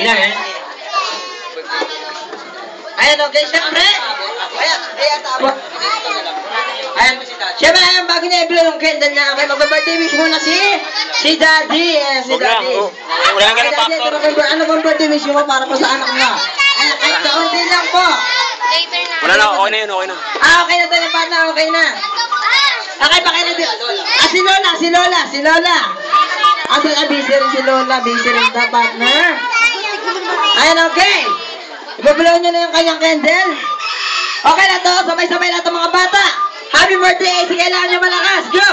Ayan, eh. Ayan, okay, syempre. Ayan, ayan, syempre, ayan, bago niya i-blow yung candle niya, okay, mag-birthday wish muna si Daddy, si Daddy. Wala lang ganun factor. Ano bang birthday wish mo para po sa anak niya? Ayan, kahit kaunti lang po. Wala na, okay na yun, okay na. Okay na tayo, partner, okay na. Okay, pakina din. Si Lola. Busy rin si Lola, busy rin sa partner. Ayan, okay. Ibabalaw nyo na yung kanyang candle. Okay na to, sabay-sabay na to mga bata. Happy birthday, sige, kailangan nyo malakas. Go!